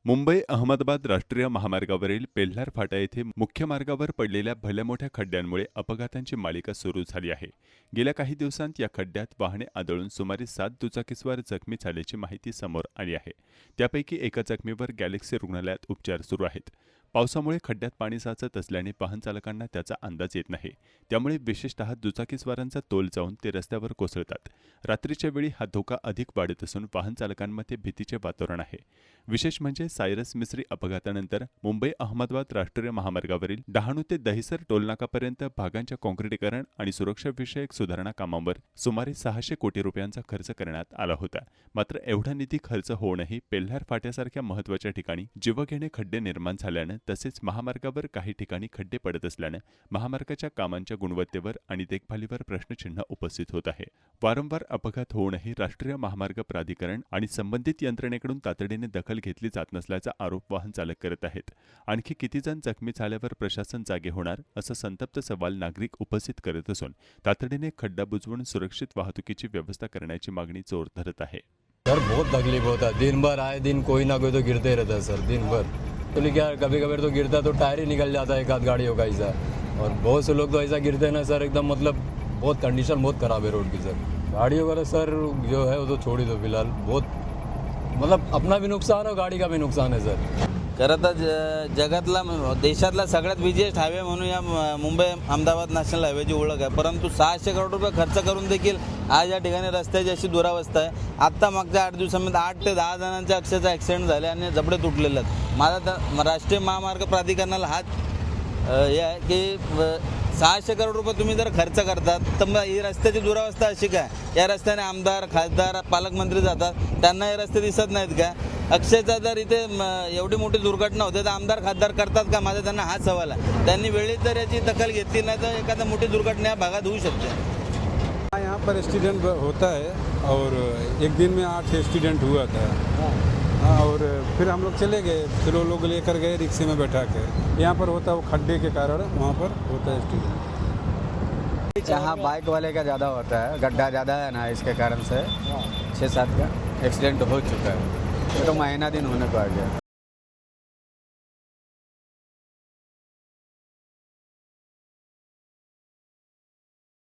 मुंबई अहमदाबाद राष्ट्रीय महामार्गावरील पेल्हार फाटा येथे मुख्य मार्गावर पडलेल्या भल्या मोठ्या खड्ड्यांमुळे अपघातांची मालिका सुरू झाली आहे. गेल्या काही दिवसांत या खड्ड्यात वाहने आदळून सुमारे 7 दुचाकीस्वार जखमी झाल्याची माहिती समोर आली आहे. त्यापैकी एका जखमीवर गॅलेक्सी रुग्णालयात उपचार सुरू आहेत. पावसामुळे खड्ड्यात पाणी साचत असल्याने वाहन चालकांना त्याचा अंदाज येत नाही. त्यामुळे विशेषतः दुचाकीस्वारांचा तोल जाऊन ते रस्त्यावर कोसळतात. रात्रीच्या वेळी हा धोका अधिक वाढत असून वाहन चालकांमध्ये भीतीचे वातावरण आहे. विशेष म्हणजे सायरस मिस्त्री अपघातानंतर मुंबई अहमदाबाद राष्ट्रीय महामार्गावरील डहाणू ते दहिसर टोलनाकापर्यंत भागांच्या काँक्रिटीकरण आणि सुरक्षाविषयक सुधारणा कामांवर सुमारे 600 कोटी रुपयांचा खर्च करण्यात आला होता. मात्र एवढा निधी खर्च होऊनही पेल्हार फाट्यासारख्या महत्त्वाच्या ठिकाणी जीवघेणे खड्डे निर्माण झाल्यानं तसेच महामार्गावर काही ठिकाणी खड्डे पडत असल्यानं महामार्गाच्या कामांच्या गुणवत्तेवर आणि देखभालीवर प्रश्नचिन्ह उपस्थित होत आहे. वारंवार अपघात होऊनही राष्ट्रीय महामार्ग प्राधिकरण आणि संबंधित यंत्रणेकडून तातडीने दखल घेतली जात नसल्याचा आरोप वाहन चालक करत आहेत. आणखी किती जण जखमी झाल्यावर प्रशासन जागे होणार असा संतप्त सवाल नागरिक उपस्थित करत असून तातडीने खड्डा बुजवून सुरक्षित वाहतुकीची व्यवस्था करण्याची मागणी जोर धरत आहे. सर बहुत तकलीफ होता है, दिन भर आए दिन कोई ना कोई तो गिरते ही रहता है सर, दिन भर तो क्या कभी कभी तो गिरता तो टायर ही निकल जाता है एक आध गाड़ियों का ऐसा, और बहुत से लोग तो ऐसा गिरते हैं ना सर, एकदम मतलब बहुत कंडीशन बहुत खराब है रोड की सर. गाड़ियों का सर जो है वो तो छोड़ ही दो फिलहाल, बहुत मतलब अपना भी नुकसान और गाड़ी का भी नुकसान है सर. खरं तर जगातला देशातला सगळ्यात बिझिएस्ट हायवे म्हणून या मुंबई अहमदाबाद नॅशनल हायवेची ओळख आहे. परंतु 600 करोड रुपये खर्च करून देखील आज या ठिकाणी रस्त्याची अशी दुरावस्था आहे. आत्ता मागच्या 8 दिवसांमध्ये 8 ते 10 जणांचे अक्षरशः ॲक्सिडेंट झाले आणि जबडे तुटलेले आहेत. माझा तर राष्ट्रीय महामार्ग प्राधिकरणाला हात हे आहे की 600 करोड रुपये तुम्ही जर खर्च करतात तर मग ही रस्त्याची दुरावस्था अशी काय? या रस्त्याने आमदार खासदार पालकमंत्री जातात, त्यांना हे रस्ते दिसत नाहीत का? अक्षरशः जर इथे एवढी मोठी दुर्घटना होते तर आमदार खासदार करतात का? माझा त्यांना हाच सवाल आहे. त्यांनी वेळेत जर याची दखल घेतली नाही तर एखादा मोठी दुर्घटना या भागात होऊ शकते. यहाँ पर एक्सीडेंट होता है और एक दिन में 8 एक्सीडेंट हुआ था. हाँ, और फिर हम लोग चले गए, फिर वो लोग लेकर गए रिक्शे में बैठा के. यहाँ पर होता है वो खड्डे के कारण वहाँ पर होता है एक्सीडेंट. यहाँ बाइक वाले का ज़्यादा होता है, गड्ढा ज़्यादा है ना, इसके कारण से 6-7 का एक्सीडेंट हो चुका है. ये तो महीना दिन होने को आ गया.